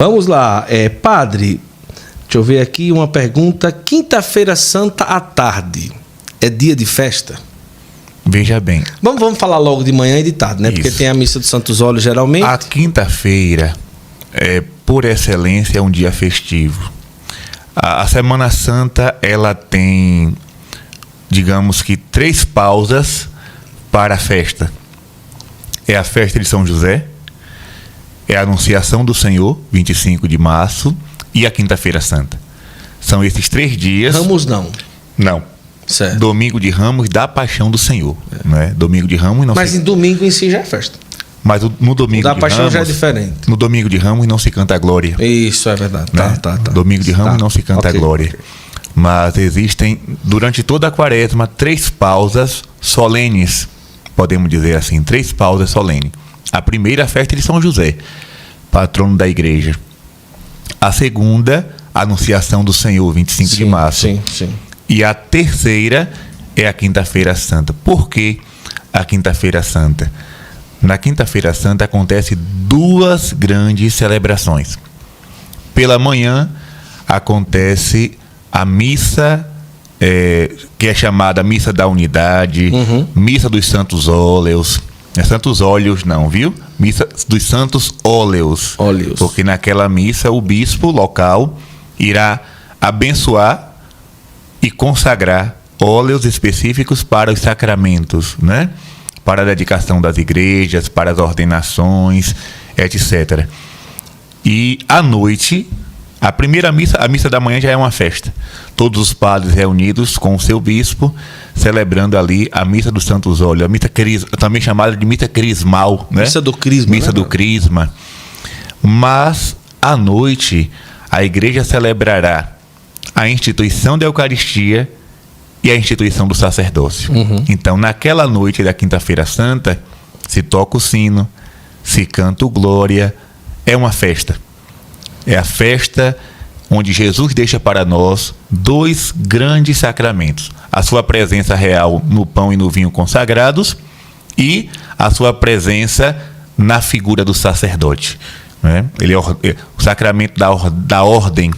Vamos lá, padre, deixa eu ver aqui uma pergunta. Quinta-feira Santa à tarde é dia de festa? Veja bem. Vamos falar logo de manhã e de tarde, né? Isso. Porque tem a missa dos Santos Óleos geralmente. A quinta-feira, por excelência, é um dia festivo. A Semana Santa, ela tem, digamos que, 3 pausas para a festa. É a festa de São José, é a Anunciação do Senhor, 25 de março, e a Quinta-feira Santa. São esses 3 dias. Ramos não. Não. Certo. Domingo de Ramos da Paixão do Senhor. Né? Domingo de Ramos não. Mas em domingo em si já é festa. Mas no domingo da de Paixão Ramos, já é diferente. No domingo de Ramos não se canta a glória. Isso é verdade. Né? Tá. Domingo de Ramos não se canta a glória. Okay. Mas existem, durante toda a quaresma, 3 pausas solenes. Podemos dizer assim, 3 pausas solenes. A primeira, a festa de São José, patrono da igreja. A segunda, a Anunciação do Senhor, 25 de março. Sim. E a terceira é a Quinta-feira Santa. Por que a Quinta-feira Santa? Na Quinta-feira Santa acontecem 2 grandes celebrações. Pela manhã acontece a missa, que é chamada Missa da Unidade, Missa dos Santos Óleos. Não é Santos Óleos não, viu? Missa dos Santos Óleos. Porque naquela missa o bispo local irá abençoar e consagrar óleos específicos para os sacramentos, né? Para a dedicação das igrejas, para as ordenações, etc. E à noite, a primeira missa, a missa da manhã já é uma festa. Todos os padres reunidos com o seu bispo, celebrando ali a missa dos Santos Óleos, a missa também chamada de missa crismal, né? Missa do Crisma. Missa do Crisma. Mas à noite a igreja celebrará a instituição da Eucaristia e a instituição do sacerdócio. Então, naquela noite da Quinta-feira Santa, se toca o sino, se canta o Glória, é uma festa. É a festa onde Jesus deixa para nós 2 grandes sacramentos. A sua presença real no pão e no vinho consagrados e a sua presença na figura do sacerdote. Né? Ele é o sacramento da ordem.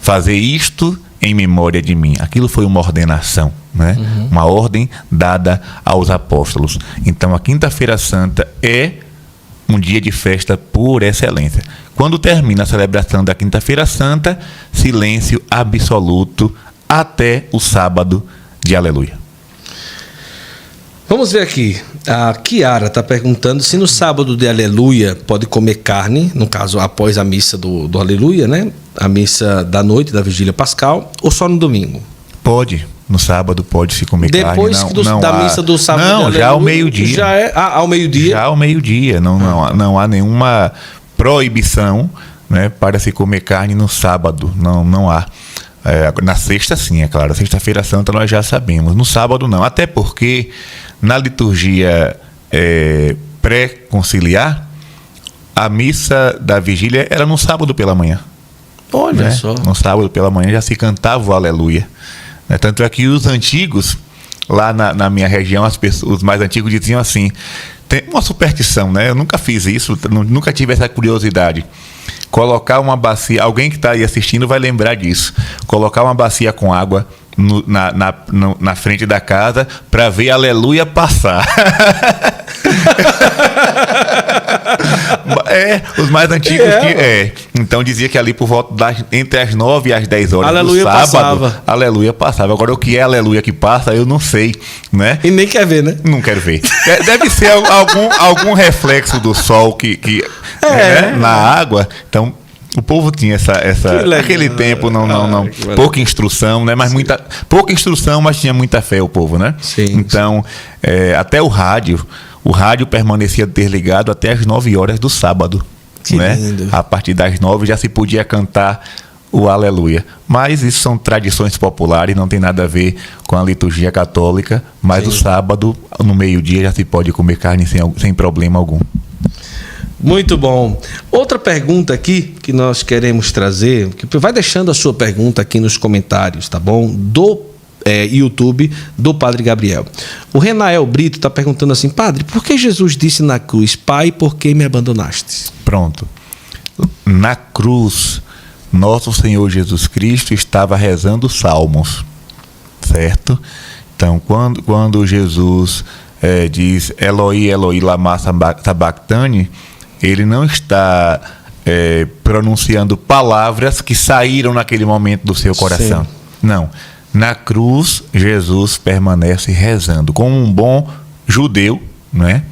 Fazer isto em memória de mim. Aquilo foi uma ordenação, né? Uma ordem dada aos apóstolos. Então, a Quinta-feira Santa é um dia de festa por excelência. Quando termina a celebração da Quinta-feira Santa, silêncio absoluto até o sábado de Aleluia. Vamos ver aqui. A Kiara está perguntando se no sábado de Aleluia pode comer carne, no caso, após a missa do Aleluia, né? A missa da noite, da Vigília Pascal, ou só no domingo? Pode. No sábado pode se comer carne. Depois da missa do sábado de Aleluia? Não, já ao meio-dia. Já é ao meio-dia? Já ao meio-dia. Não há nenhuma proibição, né, para se comer carne no sábado. Não há. Na sexta, sim, é claro. Sexta-feira Santa nós já sabemos. No sábado, não. Até porque na liturgia pré-conciliar, a missa da vigília era no sábado pela manhã. Olha, né? só. No sábado pela manhã já se cantava o Aleluia. Né? Tanto é que os antigos, lá na minha região, os mais antigos diziam assim, tem uma superstição, né? Eu nunca fiz isso, nunca tive essa curiosidade. Colocar uma bacia, alguém que está aí assistindo vai lembrar disso. Colocar uma bacia com água na frente da casa para ver Aleluia passar. Os mais antigos então dizia que ali por volta entre as 9 e as 10 horas Aleluia do sábado, passava. Aleluia passava. Agora o que é Aleluia que passa, eu não sei, né? E nem quer ver, né? Não quero ver. Deve ser algum reflexo do sol que né, na água. Então o povo tinha aquele tempo pouca instrução, né? Mas pouca instrução, mas tinha muita fé o povo, né? Sim. Então, até o rádio permanecia desligado até as 9 horas do sábado, né? Lindo. A partir das 9 já se podia cantar o Aleluia. Mas isso são tradições populares, não tem nada a ver com a liturgia católica, mas o sábado, no meio-dia, já se pode comer carne sem problema algum. Muito bom. Outra pergunta aqui que nós queremos trazer, que vai deixando a sua pergunta aqui nos comentários, tá bom? Do YouTube do Padre Gabriel. O Renael Brito está perguntando assim: Padre, por que Jesus disse na cruz, Pai, por que me abandonaste? Pronto. Na cruz, nosso Senhor Jesus Cristo estava rezando salmos, certo? Então, quando Jesus diz Eloi, Eloi, lama sabachthani, ele não está pronunciando palavras que saíram naquele momento do seu coração. Sim. Não. Na cruz, Jesus permanece rezando. Como um bom judeu, né?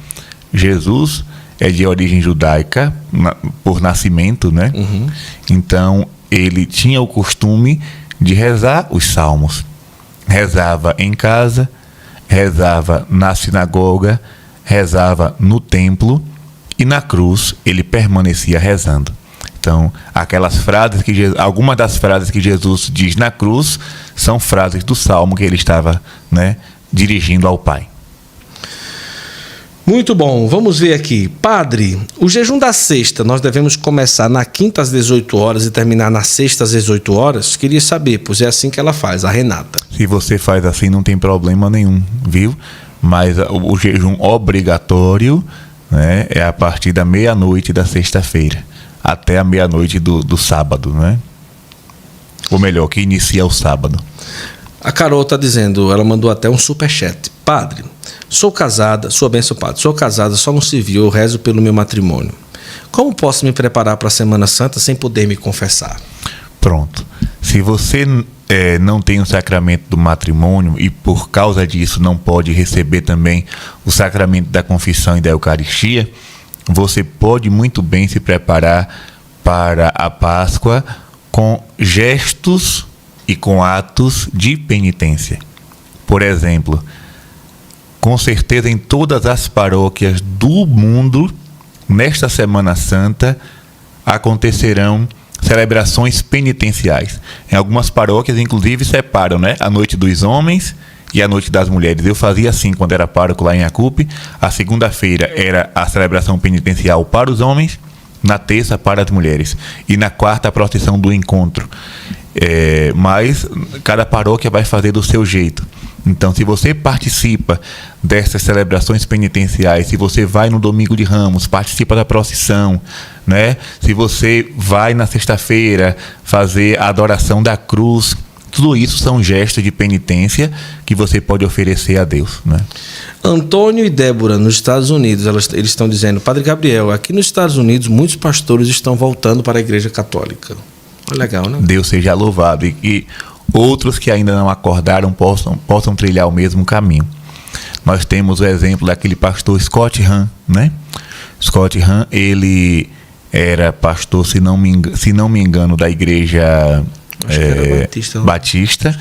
Jesus é de origem judaica, por nascimento, né? Uhum. Então, ele tinha o costume de rezar os salmos. Rezava em casa, rezava na sinagoga, rezava no templo, e na cruz ele permanecia rezando. Então, algumas das frases que Jesus diz na cruz são frases do salmo que ele estava, né, dirigindo ao Pai. Muito bom, vamos ver aqui. Padre, o jejum da sexta, nós devemos começar na quinta às 18 horas e terminar na sexta às 18 horas? Queria saber, pois é assim que ela faz, a Renata. Se você faz assim, não tem problema nenhum, viu? Mas o jejum obrigatório, né, é a partir da meia-noite da sexta-feira até a meia-noite do sábado, né? Ou melhor, que inicia o sábado. A Carol está dizendo, ela mandou até um superchat. Padre, sou casada, sua bênção, padre, sou casada só no civil, eu rezo pelo meu matrimônio. Como posso me preparar para a Semana Santa sem poder me confessar? Pronto. Se você não tem o sacramento do matrimônio e por causa disso não pode receber também o sacramento da confissão e da Eucaristia, você pode muito bem se preparar para a Páscoa com gestos e com atos de penitência. Por exemplo, com certeza em todas as paróquias do mundo, nesta Semana Santa, acontecerão celebrações penitenciais. Em algumas paróquias, inclusive, separam, né, a noite dos homens e a noite das mulheres. Eu fazia assim quando era pároco lá em Acupe. A segunda-feira era a celebração penitencial para os homens, na terça para as mulheres e na quarta a procissão do encontro. Mas cada paróquia vai fazer do seu jeito. Então, se você participa dessas celebrações penitenciais, se você vai no Domingo de Ramos, participa da procissão, né? Se você vai na sexta-feira fazer a adoração da cruz, tudo isso são gestos de penitência que você pode oferecer a Deus, né? Antônio e Débora, nos Estados Unidos, eles estão dizendo, Padre Gabriel, aqui nos Estados Unidos, muitos pastores estão voltando para a Igreja Católica. Legal, né? Deus seja louvado. E outros que ainda não acordaram possam trilhar o mesmo caminho. Nós temos o exemplo daquele pastor Scott Hahn, né? Scott Hahn, ele era pastor, se não me engano, da Igreja Batista.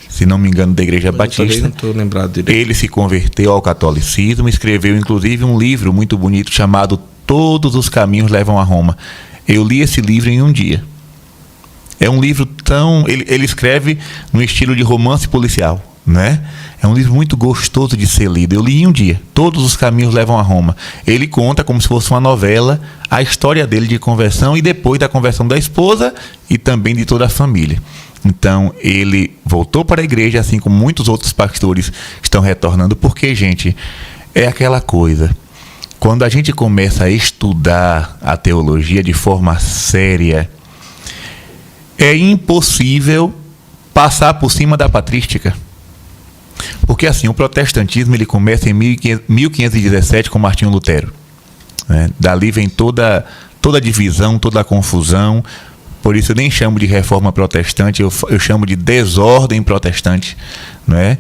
Se não me engano, da Igreja Batista. Não estou lembrado direito. Ele se converteu ao catolicismo, escreveu inclusive um livro muito bonito chamado Todos os Caminhos Levam a Roma. Eu li esse livro em um dia. É um livro ele escreve no estilo de romance policial, né? É um livro muito gostoso de ser lido. Eu li em um dia. Todos os caminhos levam a Roma. Ele conta como se fosse uma novela a história dele de conversão e depois da conversão da esposa e também de toda a família. Então, ele voltou para a igreja, assim como muitos outros pastores estão retornando, porque, gente, é aquela coisa. Quando a gente começa a estudar a teologia de forma séria, é impossível passar por cima da patrística. Porque assim, o protestantismo ele começa em 1517 com Martinho Lutero, né? Dali vem toda a divisão, toda a confusão. Por isso eu nem chamo de reforma protestante, eu chamo de desordem protestante, né?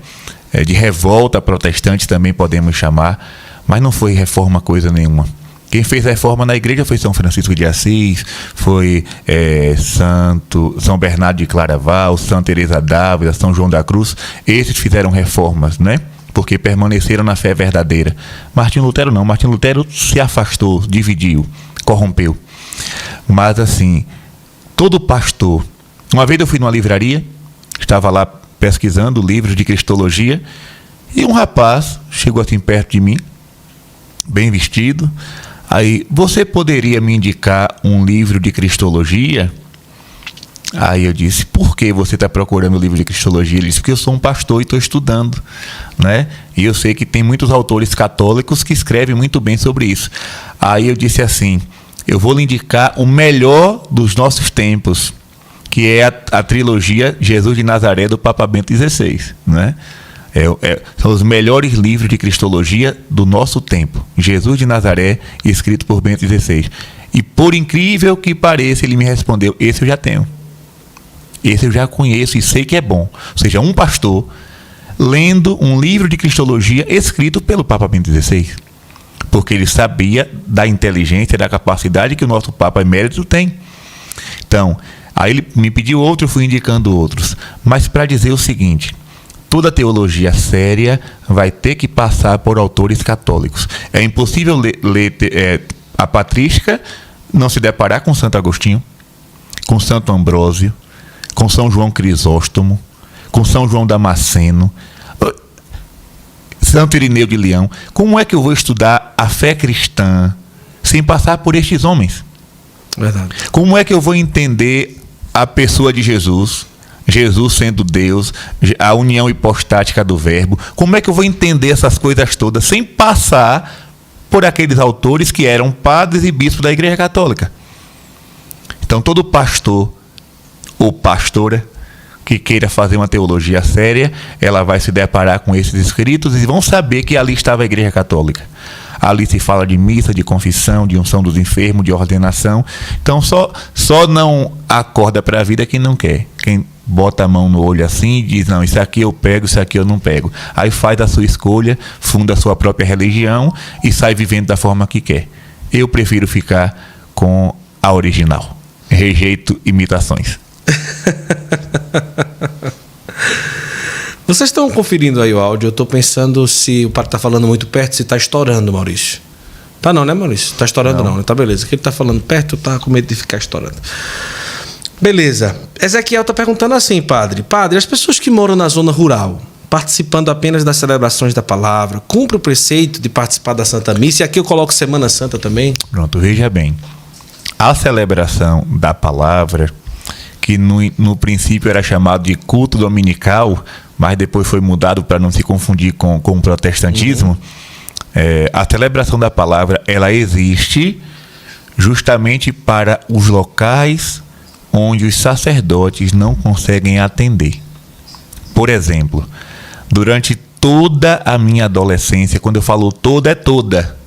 De revolta protestante também podemos chamar, mas não foi reforma coisa nenhuma. Quem fez a reforma na igreja foi São Francisco de Assis, foi São Bernardo de Claraval, Santa Teresa d'Ávila, São João da Cruz. Esses fizeram reformas, né? Porque permaneceram na fé verdadeira. Martinho Lutero não. Martinho Lutero se afastou, dividiu, corrompeu. Mas assim, todo pastor... Uma vez eu fui numa livraria, estava lá pesquisando livros de cristologia, e um rapaz chegou assim perto de mim, bem vestido. Aí, você poderia me indicar um livro de cristologia? Aí eu disse, por que você está procurando um livro de cristologia? Ele disse, porque eu sou um pastor e estou estudando, né? E eu sei que tem muitos autores católicos que escrevem muito bem sobre isso. Aí eu disse assim, eu vou lhe indicar o melhor dos nossos tempos, que é a trilogia Jesus de Nazaré, do Papa Bento XVI, né? São os melhores livros de cristologia do nosso tempo. Jesus de Nazaré, escrito por Bento XVI. E por incrível que pareça, ele me respondeu: esse eu já tenho. Esse eu já conheço e sei que é bom. Ou seja, um pastor lendo um livro de cristologia escrito pelo Papa Bento XVI. Porque ele sabia da inteligência, da capacidade que o nosso Papa Emérito tem. Então, aí ele me pediu outro, eu fui indicando outros. Mas para dizer o seguinte: toda teologia séria vai ter que passar por autores católicos. É impossível ler a patrística, não se deparar com Santo Agostinho, com Santo Ambrósio, com São João Crisóstomo, com São João Damasceno, Santo Irineu de Leão. Como é que eu vou estudar a fé cristã sem passar por estes homens? Verdade. Como é que eu vou entender a pessoa de Jesus, Jesus sendo Deus, a união hipostática do Verbo? Como é que eu vou entender essas coisas todas sem passar por aqueles autores que eram padres e bispos da Igreja Católica? Então, todo pastor ou pastora que queira fazer uma teologia séria, ela vai se deparar com esses escritos e vão saber que ali estava a Igreja Católica. Ali se fala de missa, de confissão, de unção dos enfermos, de ordenação. Então, só não acorda para a vida quem não quer. Quem bota a mão no olho assim e diz: não, isso aqui eu pego, isso aqui eu não pego. Aí faz a sua escolha, funda a sua própria religião e sai vivendo da forma que quer. Eu prefiro ficar com a original. Rejeito imitações. Vocês estão conferindo aí o áudio? Eu estou pensando se o padre está falando muito perto, se está estourando, Maurício. Tá não, né, Maurício? Tá estourando não, né? Tá beleza. Que ele tá falando perto, tá com medo de ficar estourando. Beleza. Ezequiel tá perguntando assim, padre. Padre, as pessoas que moram na zona rural, participando apenas das celebrações da palavra, cumpre o preceito de participar da Santa Missa? E aqui eu coloco Semana Santa também. Pronto, veja bem. A celebração da palavra, que no princípio era chamado de culto dominical, mas depois foi mudado para não se confundir com o protestantismo. A celebração da palavra, ela existe justamente para os locais onde os sacerdotes não conseguem atender. Por exemplo, durante toda a minha adolescência, quando eu falo toda, é toda.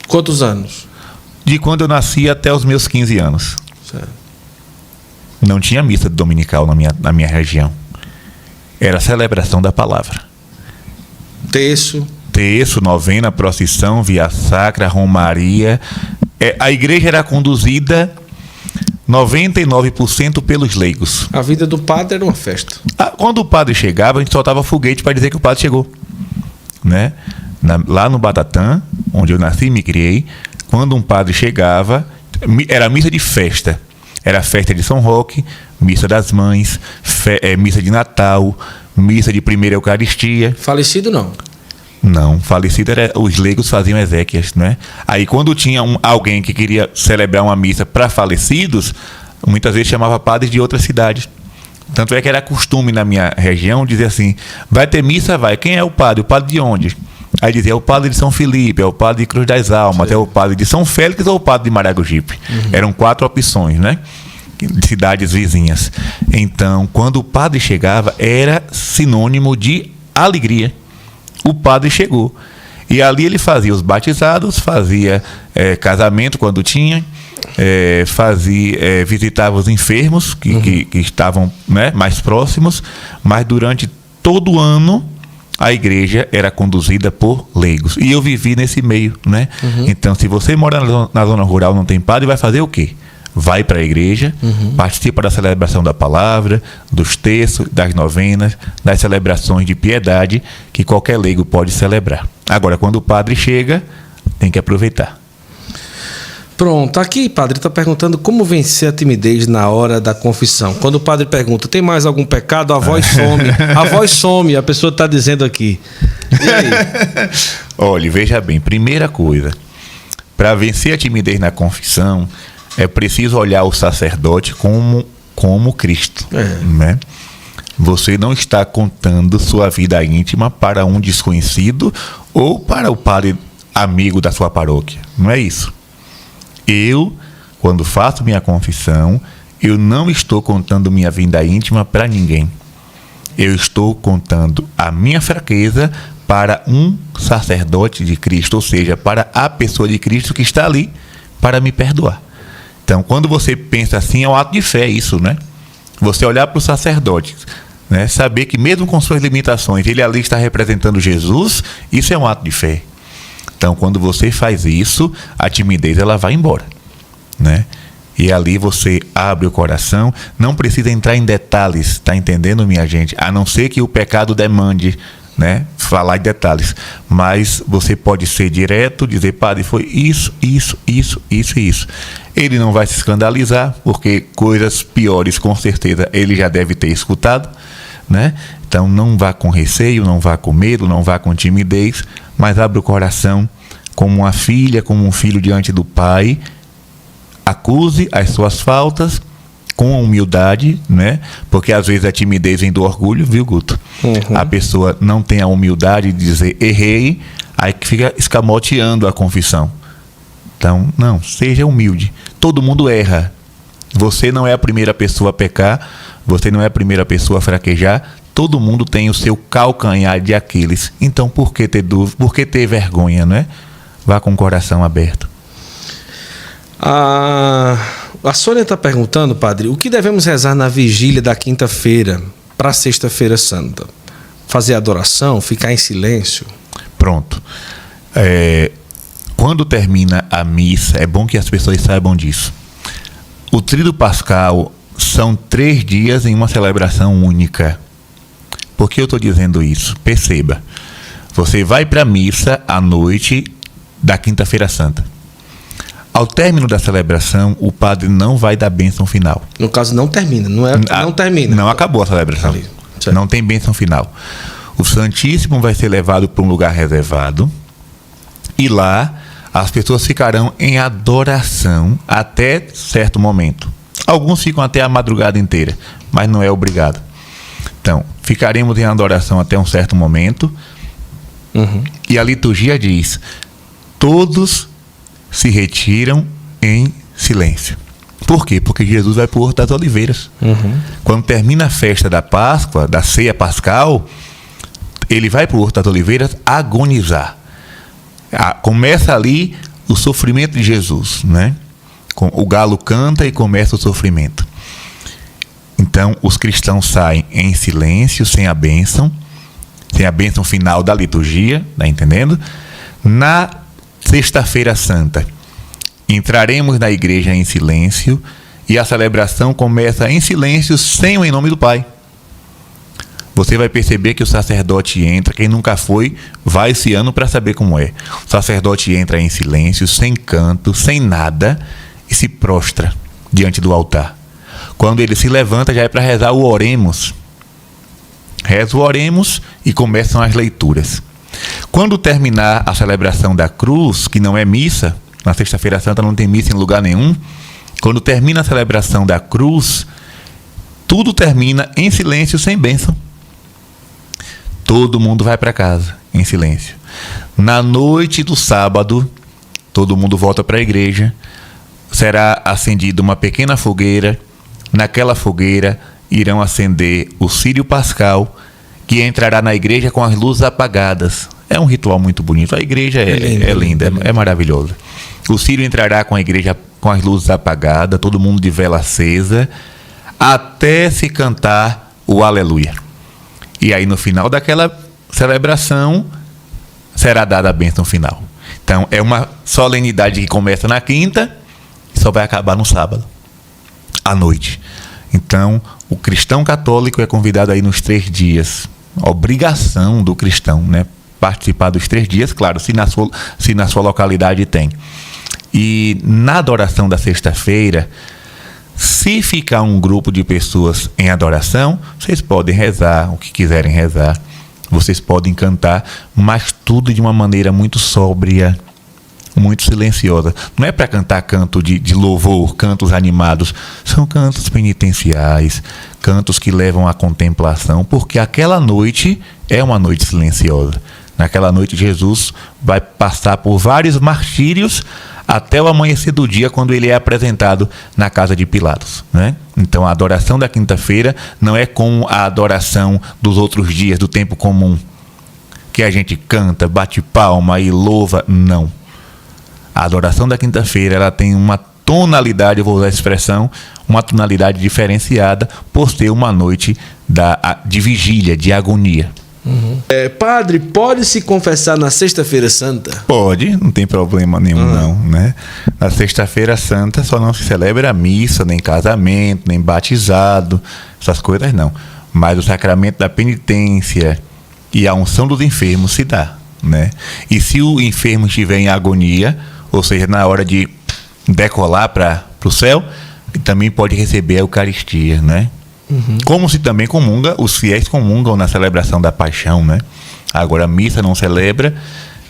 Quantos anos? De quando eu nasci até os meus 15 anos. Certo. Não tinha missa dominical na minha região. Era a celebração da palavra. Terço, novena, procissão, via sacra, romaria. A igreja era conduzida 99% pelos leigos. A vida do padre era uma festa. Quando o padre chegava, a gente soltava foguete para dizer que o padre chegou. Né? Lá no Batatã, onde eu nasci e me criei, quando um padre chegava, era missa de festa. Era festa de São Roque, missa das mães, missa de Natal, missa de primeira Eucaristia. Falecido não? Não, falecido os leigos faziam exéquias, né? Aí quando tinha alguém que queria celebrar uma missa para falecidos, muitas vezes chamava padres de outras cidades. Tanto é que era costume na minha região dizer assim: vai ter missa, vai. Quem é o padre? O padre de onde? Aí dizia: é o padre de São Felipe, é o padre de Cruz das Almas, é o padre de São Félix ou o padre de Maragogipe. Eram 4 opções, né? De cidades vizinhas. Então, quando o padre chegava, era sinônimo de alegria. O padre chegou. E ali ele fazia os batizados, fazia casamento quando tinha, visitava os enfermos que estavam, né, mais próximos, mas durante todo o ano a igreja era conduzida por leigos. E eu vivi nesse meio, né? Então, se você mora na zona rural, não tem padre, vai fazer o quê? Vai para a igreja, participa da celebração da palavra, dos terços, das novenas, das celebrações de piedade que qualquer leigo pode celebrar. Agora, quando o padre chega, tem que aproveitar. Pronto, aqui, padre, está perguntando como vencer a timidez na hora da confissão. Quando o padre pergunta: tem mais algum pecado? A voz some. A voz some, a pessoa está dizendo aqui. E aí? Olha, veja bem, primeira coisa, para vencer a timidez na confissão, é preciso olhar o sacerdote como Cristo. Né? Você não está contando sua vida íntima para um desconhecido ou para o padre amigo da sua paróquia. Não é isso. Eu, quando faço minha confissão, eu não estou contando minha vida íntima para ninguém. Eu estou contando a minha fraqueza para um sacerdote de Cristo, ou seja, para a pessoa de Cristo que está ali para me perdoar. Então, quando você pensa assim, é um ato de fé isso, né? Você olhar para o sacerdote, né? Saber que mesmo com suas limitações, ele ali está representando Jesus, isso é um ato de fé. Então, quando você faz isso, a timidez ela vai embora, né? E ali você abre o coração, não precisa entrar em detalhes, tá entendendo, minha gente? A não ser que o pecado demande, né, falar em detalhes. Mas você pode ser direto, dizer, padre, foi isso. Ele não vai se escandalizar, porque coisas piores, com certeza, ele já deve ter escutado, né? Então, não vá com receio, não vá com medo, não vá com timidez, mas abre o coração como uma filha, como um filho diante do Pai. Acuse as suas faltas com humildade, né? Porque às vezes a timidez vem do orgulho, viu, Guto? Uhum. A pessoa não tem a humildade de dizer errei, aí que fica escamoteando a confissão. Então, não, seja humilde. Todo mundo erra. Você não é a primeira pessoa a pecar, você não é a primeira pessoa a fraquejar. Todo mundo tem o seu calcanhar de Aquiles. Então, por que ter dúvida? Por que ter vergonha, né? Vá com o coração aberto. A Sônia está perguntando, padre, o que devemos rezar na vigília da quinta-feira para a sexta-feira santa? Fazer adoração? Ficar em silêncio? Pronto. Quando termina a missa, é bom que as pessoas saibam disso. O Tríduo Pascal são 3 dias em uma celebração única. Por que eu estou dizendo isso? Perceba. Você vai para a missa à noite da quinta-feira santa. Ao término da celebração, o padre não vai dar bênção final. No caso, não termina. Não termina. Não acabou a celebração. Ali, não tem bênção final. O Santíssimo vai ser levado para um lugar reservado. E lá, as pessoas ficarão em adoração até certo momento. Alguns ficam até a madrugada inteira, mas não é obrigado. Então, ficaremos em adoração até um certo momento. Uhum. E a liturgia diz: todos se retiram em silêncio. Por quê? Porque Jesus vai para o Horto das Oliveiras. Uhum. Quando termina a festa da Páscoa, da ceia pascal, ele vai para o Horto das Oliveiras agonizar. Começa ali o sofrimento de Jesus, né? O galo canta e começa o sofrimento. Então, os cristãos saem em silêncio, sem a bênção final da liturgia, tá entendendo? Na Sexta-feira Santa, entraremos na igreja em silêncio e a celebração começa em silêncio, sem o em nome do Pai. Você vai perceber que o sacerdote entra, quem nunca foi, vai esse ano para saber como é. O sacerdote entra em silêncio, sem canto, sem nada, e se prostra diante do altar. Quando ele se levanta, já é para rezar o Oremos. Reza o Oremos e começam as leituras. Quando terminar a celebração da cruz, que não é missa, na Sexta-feira Santa não tem missa em lugar nenhum, quando termina a celebração da cruz, tudo termina em silêncio, sem bênção. Todo mundo vai para casa, em silêncio. Na noite do sábado, todo mundo volta para a igreja, será acendida uma pequena fogueira. Naquela fogueira irão acender o círio pascal, que entrará na igreja com as luzes apagadas. É um ritual muito bonito. A igreja é linda, é maravilhosa. O círio entrará com a igreja com as luzes apagadas, todo mundo de vela acesa, até se cantar o Aleluia. E aí, no final daquela celebração, será dada a bênção final. Então, é uma solenidade que começa na quinta e só vai acabar no sábado, à noite. Então, o cristão católico é convidado aí nos 3 dias. Obrigação do cristão, né? Participar dos 3 dias, claro, se na sua localidade tem. E na adoração da sexta-feira, se ficar um grupo de pessoas em adoração, vocês podem rezar o que quiserem rezar, vocês podem cantar, mas tudo de uma maneira muito sóbria, muito silenciosa. Não é para cantar canto de louvor, cantos animados. São cantos penitenciais, cantos que levam à contemplação, porque aquela noite é uma noite silenciosa. Naquela noite, Jesus vai passar por vários martírios até o amanhecer do dia, quando ele é apresentado na casa de Pilatos, né? Então, a adoração da quinta-feira não é como a adoração dos outros dias, do tempo comum, que a gente canta, bate palma e louva. Não. A adoração da quinta-feira, ela tem uma tonalidade, eu vou usar a expressão, uma tonalidade diferenciada por ser uma noite de vigília, de agonia. Padre, pode se confessar na Sexta-feira Santa? Pode, não tem problema nenhum não, né? Na Sexta-feira Santa só não se celebra a missa, nem casamento, nem batizado, essas coisas não. Mas o sacramento da penitência e a unção dos enfermos se dá, né? E se o enfermo estiver em agonia, ou seja, na hora de decolar para o céu, também pode receber a Eucaristia, né? Como se também comunga, os fiéis comungam na celebração da paixão, né? Agora, a missa não celebra,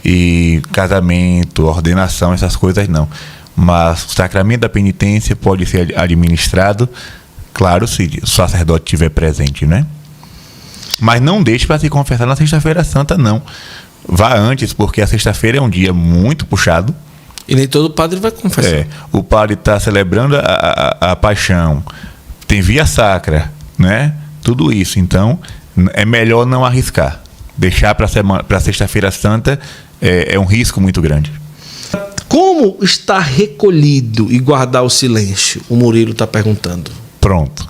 e casamento, ordenação, essas coisas não. Mas o sacramento da penitência pode ser administrado, claro, se o sacerdote estiver presente, né? Mas não deixe para se confessar na Sexta-feira Santa, não. Vá antes, porque a sexta-feira é um dia muito puxado. E nem todo padre vai confessar. O padre está celebrando a paixão, tem via sacra, né? Tudo isso. Então, é melhor não arriscar. Deixar para a Sexta-feira Santa é um risco muito grande. Como estar recolhido e guardar o silêncio? O Murilo está perguntando. Pronto.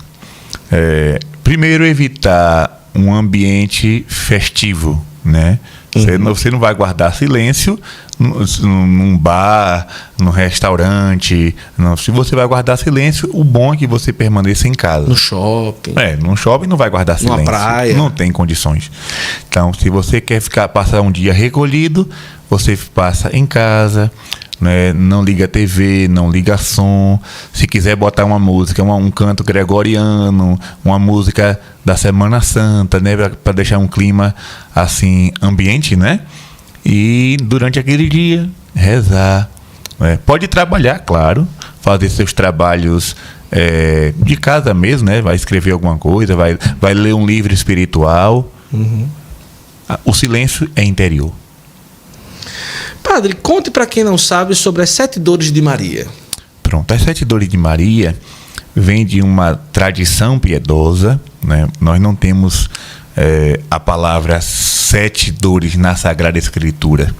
Primeiro, evitar um ambiente festivo, né? Você não vai guardar silêncio num bar, num restaurante. Não. Se você vai guardar silêncio, o bom é que você permaneça em casa. No shopping. No shopping não vai guardar silêncio. Numa praia. Não tem condições. Então, se você quer passar um dia recolhido, você passa em casa, né? Não liga a TV, não liga som. Se quiser botar uma música, um canto gregoriano, uma música da Semana Santa, né? Para deixar um clima assim, ambiente, né? E durante aquele dia, rezar. Né? Pode trabalhar, claro, fazer seus trabalhos de casa mesmo, né? Vai escrever alguma coisa, vai ler um livro espiritual. O silêncio é interior. Padre, conte para quem não sabe sobre as 7 dores de Maria. Pronto, as 7 dores de Maria vem de uma tradição piedosa, né? Nós não temos a palavra 7 dores na Sagrada Escritura.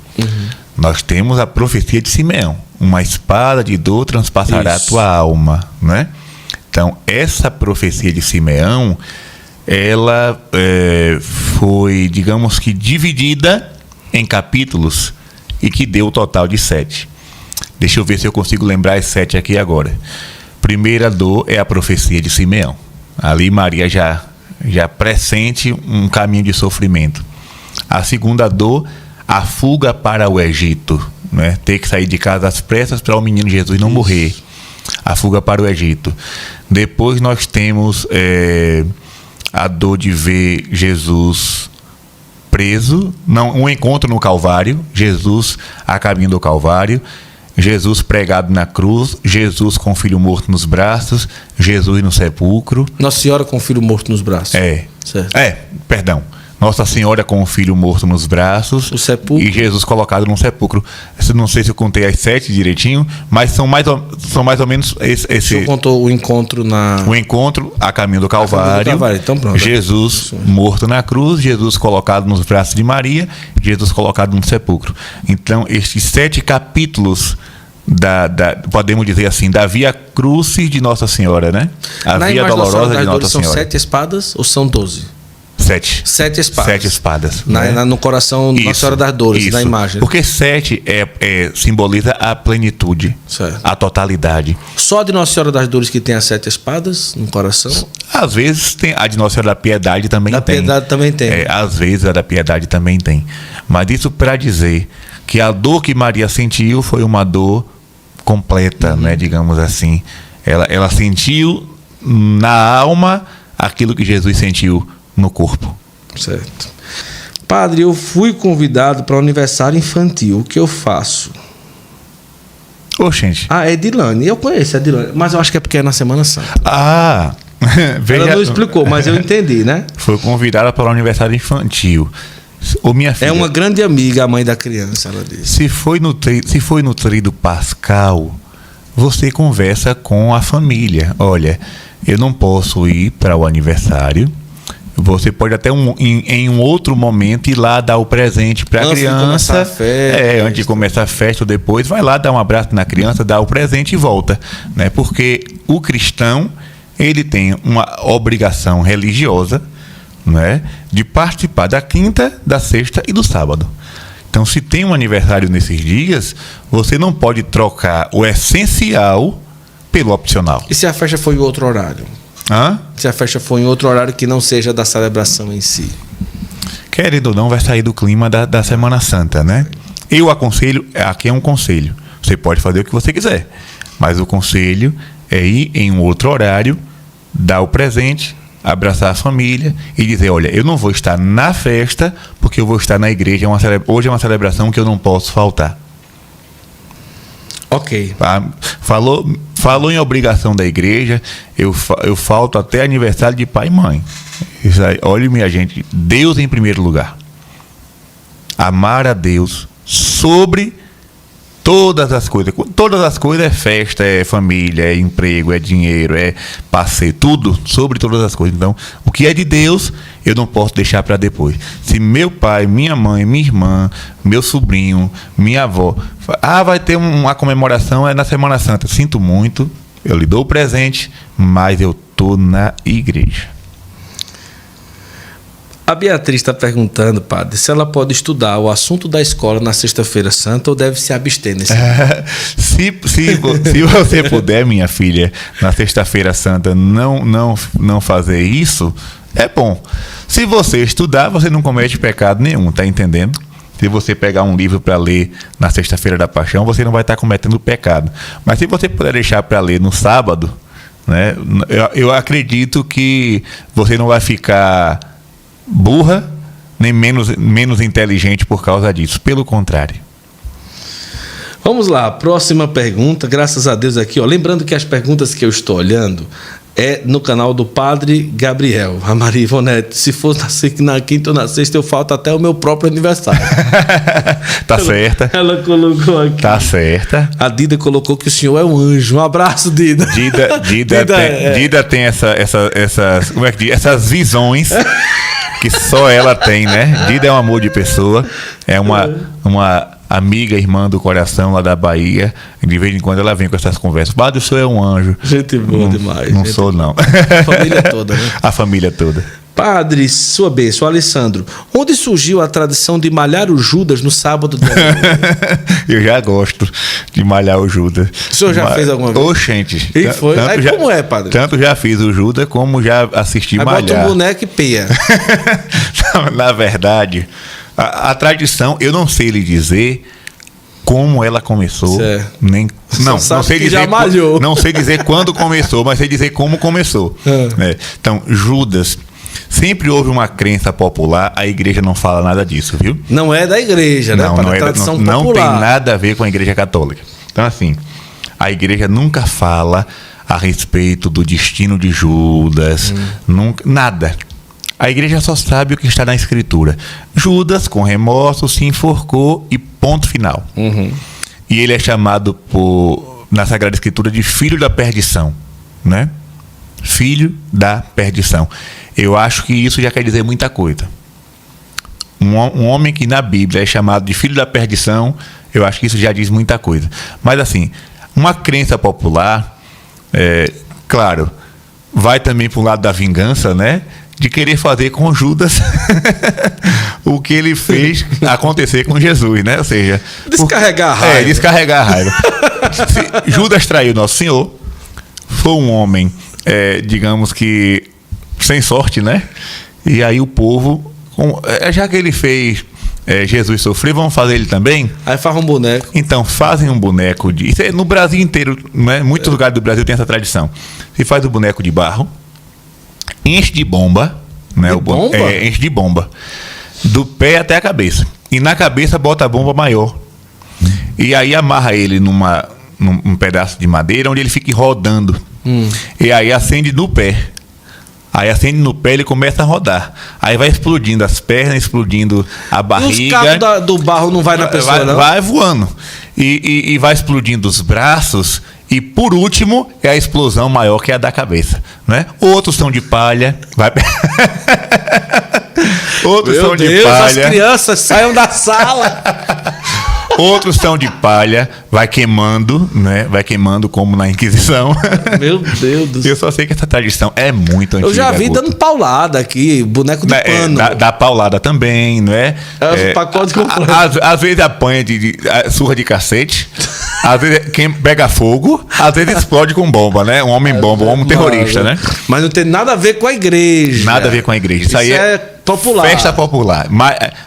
Nós temos a profecia de Simeão: uma espada de dor transpassará a tua alma, né? Então, essa profecia de Simeão, ela foi, digamos que, dividida em capítulos, e que deu o total de 7. Deixa eu ver se eu consigo lembrar as 7 aqui agora. Primeira dor é a profecia de Simeão. Ali Maria já pressente um caminho de sofrimento. A segunda dor, a fuga para o Egito, né? Ter que sair de casa às pressas para o menino Jesus não morrer. A fuga para o Egito. Depois nós temos a dor de ver Jesus preso, um encontro no Calvário, Jesus a caminho do Calvário, Jesus pregado na cruz, Jesus com o filho morto nos braços, Jesus no sepulcro. Nossa Senhora com o filho morto nos braços. Certo. Perdão. Nossa Senhora com o filho morto nos braços, o sepulcro. E Jesus colocado num sepulcro. Não sei se eu contei as 7 direitinho, mas são mais ou menos esse. O senhor contou o encontro O encontro a caminho do Calvário. Então, pronto. Jesus morto na cruz, Jesus colocado nos braços de Maria, Jesus colocado num sepulcro. Então, estes 7 capítulos podemos dizer assim, da Via Crucis de Nossa Senhora, né? A Via Dolorosa de Nossa Senhora. São 7 espadas ou são 12? 7. 7 espadas. 7 espadas. No coração Nossa Senhora das Dores, na imagem. Porque 7 simboliza a plenitude, certo, a totalidade. Só de Nossa Senhora das Dores que tem as 7 espadas no coração? Às vezes tem. A de Nossa Senhora da Piedade também tem. Da Piedade também tem. Às vezes a da Piedade também tem. Mas isso para dizer que a dor que Maria sentiu foi uma dor completa, né, digamos assim. Ela sentiu na alma aquilo que Jesus sentiu no corpo. Certo. Padre, eu fui convidado para o aniversário infantil. O que eu faço? Gente. É Edilane. Eu conheço a Edilane, mas eu acho que é porque é na Semana Santa. Veja, ela não explicou, mas eu entendi, né? Foi convidada para o aniversário infantil. Ô, minha filha, É uma grande amiga, a mãe da criança, ela disse. se foi no tríduo pascal, você conversa com a família. Olha, eu não posso ir para o aniversário. Você pode até em um outro momento ir lá dar o presente para a criança. Antes de começar a festa. Antes de começar a festa ou depois, vai lá dar um abraço na criança, dá o presente e volta, né? Porque o cristão, ele tem uma obrigação religiosa, né, de participar da quinta, da sexta e do sábado. Então, se tem um aniversário nesses dias, você não pode trocar o essencial pelo opcional. E se a festa for em outro horário? Se a festa for em outro horário que não seja da celebração em si? Querendo ou não, vai sair do clima da Semana Santa, né? Eu aconselho, aqui é um conselho, você pode fazer o que você quiser, mas o conselho é ir em um outro horário, dar o presente, abraçar a família e dizer, olha, eu não vou estar na festa porque eu vou estar na igreja, hoje é uma celebração que eu não posso faltar. Ok. Falou em obrigação da igreja, eu falto até aniversário de pai e mãe. Isso aí, olha, minha gente, Deus em primeiro lugar. Amar a Deus sobre todas as coisas. Todas as coisas é festa, é família, é emprego, é dinheiro, é passeio, tudo sobre todas as coisas. Então, o que é de Deus, eu não posso deixar para depois. Se meu pai, minha mãe, minha irmã, meu sobrinho, minha avó, vai ter uma comemoração, é na Semana Santa. Sinto muito, eu lhe dou o presente, mas eu tô na igreja. A Beatriz está perguntando, padre, se ela pode estudar o assunto da escola na Sexta-feira Santa ou deve se abster nesse momento. Se você puder, minha filha, na Sexta-feira Santa não fazer isso, é bom. Se você estudar, você não comete pecado nenhum, tá entendendo? Se você pegar um livro para ler na Sexta-feira da Paixão, você não vai estar cometendo pecado. Mas se você puder deixar para ler no sábado, né, eu acredito que você não vai ficar burra, nem menos inteligente por causa disso. Pelo contrário. Vamos lá, próxima pergunta. Graças a Deus aqui, ó. Lembrando que as perguntas que eu estou olhando é no canal do Padre Gabriel. A Maria Ivonete, se for na quinta ou na sexta, eu falto até o meu próprio aniversário. Tá certa. Ela colocou aqui. Tá certa. A Dida colocou que o senhor é um anjo. Um abraço, Dida. Dida tem essas, como é que diz? Essas visões que só ela tem, né? Dida é um amor de pessoa. É uma amiga, irmã do coração lá da Bahia. De vez em quando ela vem com essas conversas. Padre, o senhor é um anjo. Gente boa demais. Não sou, não. A família toda, né? A família toda. Padre, sua bênção, Alessandro. Onde surgiu a tradição de malhar o Judas no sábado de Eu já gosto de malhar o Judas. O senhor já fez alguma vez? Oxente. E foi? Aí como é, padre? Tanto já fiz o Judas como já assisti aí malhar. Bota um boneco e peia. Na verdade, a tradição, eu não sei lhe dizer como ela começou. Certo. Não sei dizer. Já malhou. Não sei dizer quando começou, mas sei dizer como começou. Então, Judas. Sempre houve uma crença popular, a igreja não fala nada disso, viu? Não é da igreja, né? Não, não tem nada a ver com a igreja católica. Então, assim, a igreja nunca fala a respeito do destino de Judas, nada. A igreja só sabe o que está na escritura. Judas, com remorso, se enforcou e ponto final. E ele é chamado na Sagrada Escritura de filho da perdição, né? Filho da perdição. Eu acho que isso já quer dizer muita coisa. Um homem que na Bíblia é chamado de filho da perdição, eu acho que isso já diz muita coisa. Mas assim, uma crença popular, claro, vai também para o lado da vingança, né? De querer fazer com Judas o que ele fez acontecer com Jesus, né? Ou seja, descarregar a raiva. Descarregar a raiva. Judas traiu Nosso Senhor, foi um homem, digamos que sem sorte, né? E aí o povo, já que ele fez Jesus sofrer, vamos fazer ele também? Aí faz um boneco. Então, fazem um boneco de... Isso é no Brasil inteiro, né? Muitos lugares do Brasil tem essa tradição. Se faz o boneco de barro, enche de bomba, né? Bomba? Enche de bomba. Do pé até a cabeça. E na cabeça bota a bomba maior. E aí amarra ele num pedaço de madeira onde ele fica rodando. E aí acende no pé. Aí acende no pé e ele começa a rodar. Aí vai explodindo as pernas, explodindo a barriga. E os cabos do barro não vai na pessoa, não? Vai voando. E vai explodindo os braços. E por último, é a explosão maior, que é a da cabeça, né? Outros são de palha. Outros Meu são de Deus, palha. as crianças saiam da sala. Outros são de palha, vai queimando, né? Vai queimando como na Inquisição. Meu Deus do céu. Eu só sei que essa tradição é muito antiga. Eu já vi Guto. dando paulada aqui, boneco de pano. Da paulada também, não é? É, pacote completo. Às vezes apanha de surra de cacete, às vezes quem pega fogo, às vezes explode com bomba, né? Um homem bomba, um homem terrorista, né? Mas não tem nada a ver com a igreja. Nada a ver com a igreja. Isso aí é popular. Festa popular.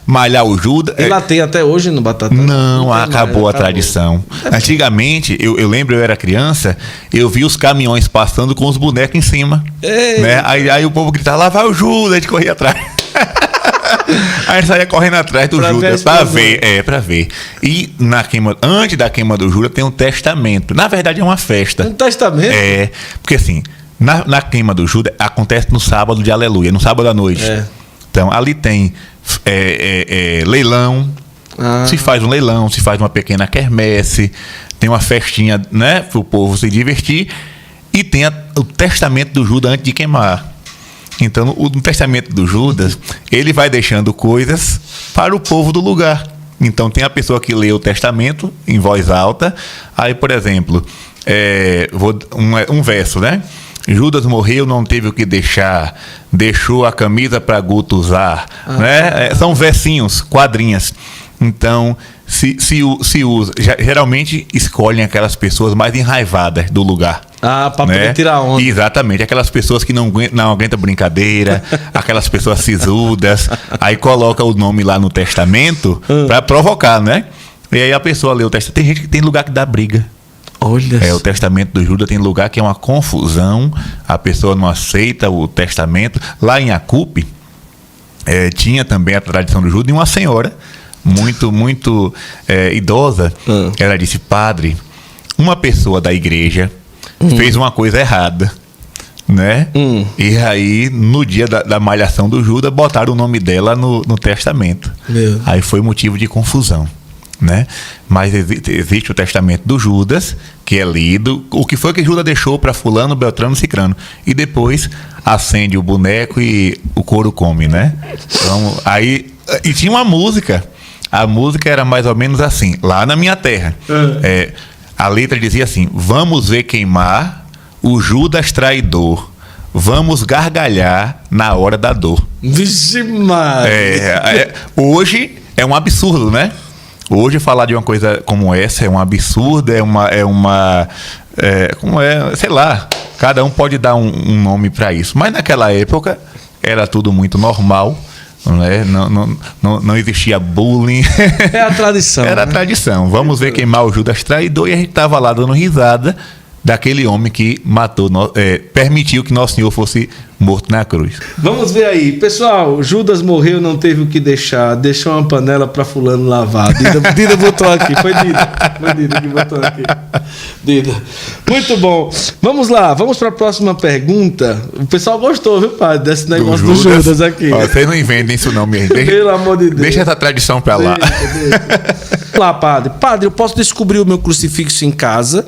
Malhar o Judas. E lá tem até hoje no Batata? Não, acabou a tradição. Antigamente, eu lembro, eu era criança, eu vi os caminhões passando com os bonecos em cima. Né? Aí o povo gritava, lá vai o Judas, a gente corria atrás. Aí a gente saía correndo atrás do Judas pra ver. Pra ver. E antes da queima do Judas tem um testamento. Na verdade é uma festa. Um testamento? Porque assim, na queima do Judas acontece no sábado de Aleluia, no sábado à noite. Então ali tem leilão. Se faz um leilão, se faz uma pequena quermesse, tem uma festinha, né, para o povo se divertir, e tem o testamento do Judas antes de queimar. Então, no testamento do Judas, ele vai deixando coisas para o povo do lugar. Então, tem a pessoa que lê o testamento em voz alta. Aí, por exemplo, um verso, né? Judas morreu, não teve o que deixar, deixou a camisa para Guto usar. Né? São versinhos, quadrinhas. Então, se usa, geralmente escolhem aquelas pessoas mais enraivadas do lugar. Para poder tirar onda. Exatamente, aquelas pessoas que não aguentam brincadeira, aquelas pessoas sisudas. Aí coloca o nome lá no testamento para provocar, né? E aí a pessoa lê o testamento. Tem gente que tem lugar que dá briga. Olha o testamento do Judas tem lugar que é uma confusão, a pessoa não aceita o testamento. Lá em Acupe, tinha também a tradição do Judas, e uma senhora muito idosa, ela disse: padre, uma pessoa da igreja fez uma coisa errada, né? E aí, no dia da malhação do Judas, botaram o nome dela no testamento. Aí foi motivo de confusão, né? Mas existe o testamento do Judas, que é lido, o que foi que Judas deixou para fulano, beltrano, cicrano, e depois acende o boneco e o couro come, né? Então, aí, e tinha uma música. A música era mais ou menos assim, lá na minha terra. A letra dizia assim: vamos ver queimar o Judas traidor, vamos gargalhar na hora da dor. Vixe, Maria. Hoje é um absurdo, né? Hoje falar de uma coisa como essa é um absurdo, sei lá, cada um pode dar um nome para isso. Mas naquela época era tudo muito normal. Não existia bullying. É a tradição. Era a tradição. Vamos ver queimar o Judas traidor, e a gente estava lá dando risada daquele homem que matou, permitiu que Nosso Senhor fosse morto na cruz. Vamos ver aí. Pessoal, Judas morreu, não teve o que deixar, deixou uma panela para fulano lavar. Dida botou aqui, foi Dida que botou aqui. Dida. Muito bom. Vamos lá, vamos para a próxima pergunta. O pessoal gostou, viu, padre, desse negócio do Judas aqui. Vocês não inventem isso não, mesmo. Pelo amor de Deus. Deixa essa tradição para lá. Vamos lá, padre. Padre, eu posso descobrir o meu crucifixo em casa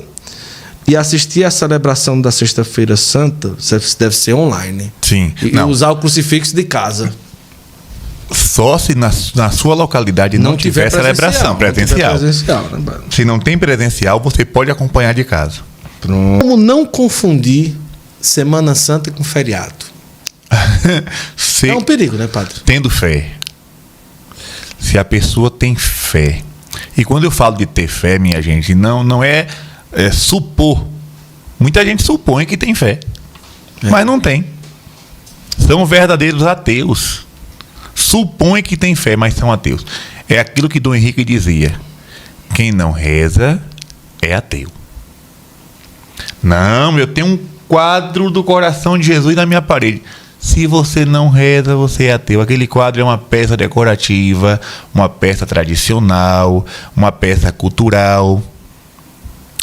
e assistir a celebração da Sexta-feira Santa? Deve ser online. Sim. E usar o crucifixo de casa. Só se na sua localidade não tiver celebração presencial. Né? Se não tem presencial, você pode acompanhar de casa. Pronto. Como não confundir Semana Santa com feriado? É um perigo, né, padre? Tendo fé. Se a pessoa tem fé. E quando eu falo de ter fé, minha gente, não é supor. Muita gente supõe que tem fé, mas não tem. São verdadeiros ateus. Supõe que tem fé, mas são ateus. É aquilo que Dom Henrique dizia: quem não reza é ateu. Não, eu tenho um quadro do coração de Jesus na minha parede. Se você não reza, você é ateu. Aquele quadro é uma peça decorativa, uma peça tradicional, uma peça cultural.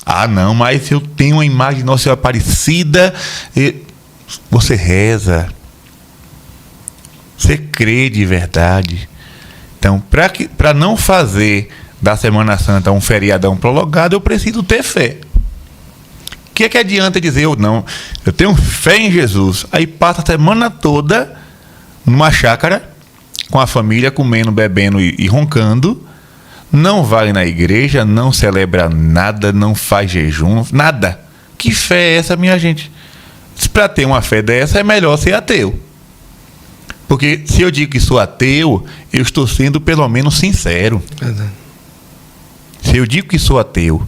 Ah, não, mas eu tenho uma imagem de Nossa Senhora Aparecida. Você reza. você crê de verdade. Então, para não fazer da Semana Santa um feriadão prolongado, eu preciso ter fé. O que adianta dizer eu tenho fé em Jesus, aí passa a semana toda numa chácara, com a família, comendo, bebendo e roncando, não vai na igreja, não celebra nada, não faz jejum, nada. Que fé é essa, minha gente? Para ter uma fé dessa, é melhor ser ateu. Porque se eu digo que sou ateu, eu estou sendo pelo menos sincero. Se eu digo que sou ateu,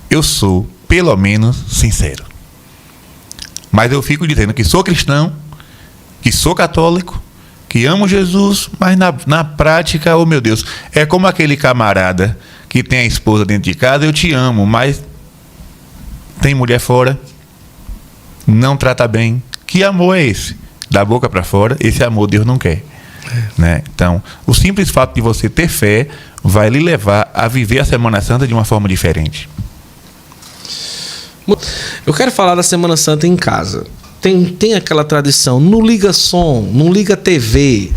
eu sou pelo menos sincero. Mas eu fico dizendo que sou cristão, que sou católico, que amo Jesus, mas na prática, oh meu Deus, é como aquele camarada que tem a esposa dentro de casa, eu te amo, mas tem mulher fora, não trata bem. Que amor é esse? Da boca para fora, esse amor Deus não quer. Né? Então, o simples fato de você ter fé vai lhe levar a viver a Semana Santa de uma forma diferente. Eu quero falar da Semana Santa em casa. Tem aquela tradição, não liga som, não liga TV,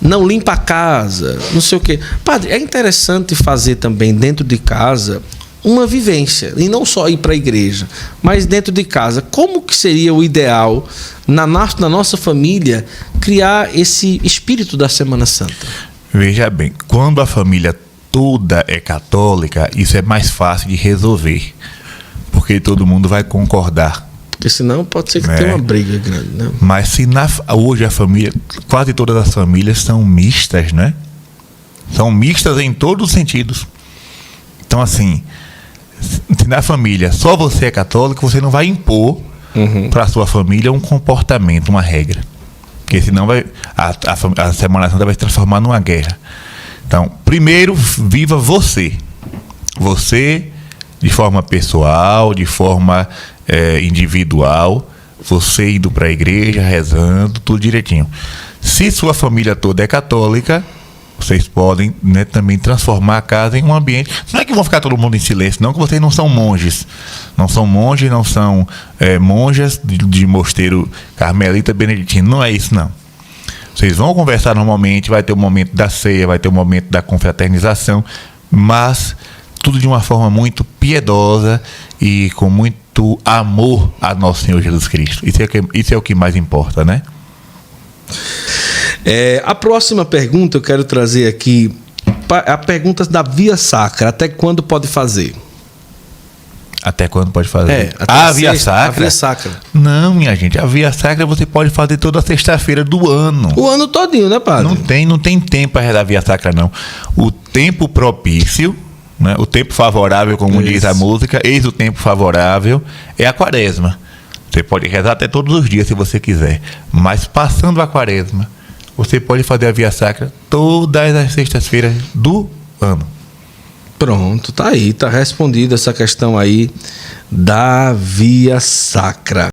não limpa a casa, não sei o quê. Padre, é interessante fazer também dentro de casa uma vivência, e não só ir para a igreja, mas dentro de casa. Como que seria o ideal na nossa família criar esse espírito da Semana Santa? Veja bem, quando a família toda é católica, isso é mais fácil de resolver, porque todo mundo vai concordar. Porque senão pode ser que tenha uma briga grande, né? Mas se hoje a família, quase todas as famílias são mistas, né? São mistas em todos os sentidos. Então, assim, se na família só você é católico, você não vai impor para a sua família um comportamento, uma regra. Porque senão a Semana Santa vai se transformar numa guerra. Então, primeiro, viva você. Você, de forma pessoal, de forma individual, você indo para a igreja, rezando, tudo direitinho. Se sua família toda é católica, vocês podem, né, também transformar a casa em um ambiente. Não é que vão ficar todo mundo em silêncio, não, que vocês não são monges. Não são monges, não são monjas de mosteiro carmelita beneditino. Não é isso, não. Vocês vão conversar normalmente, vai ter o momento da ceia, vai ter o momento da confraternização, mas tudo de uma forma muito piedosa e com muito amor a nosso Senhor Jesus Cristo. Isso é o que mais importa, né? A próxima pergunta eu quero trazer aqui a pergunta da via sacra. Até quando pode fazer? Até quando pode fazer? A via sacra? A via sacra. Não, minha gente. A via sacra você pode fazer toda sexta-feira do ano. O ano todinho, né, padre? Não tem tempo para rezar a via sacra, não. O tempo propício, né, o tempo favorável, como diz a música, eis o tempo favorável, é a quaresma. Você pode rezar até todos os dias, se você quiser. Mas passando a quaresma, você pode fazer a via sacra todas as sextas-feiras do ano. Pronto, tá aí, tá respondida essa questão aí da via sacra.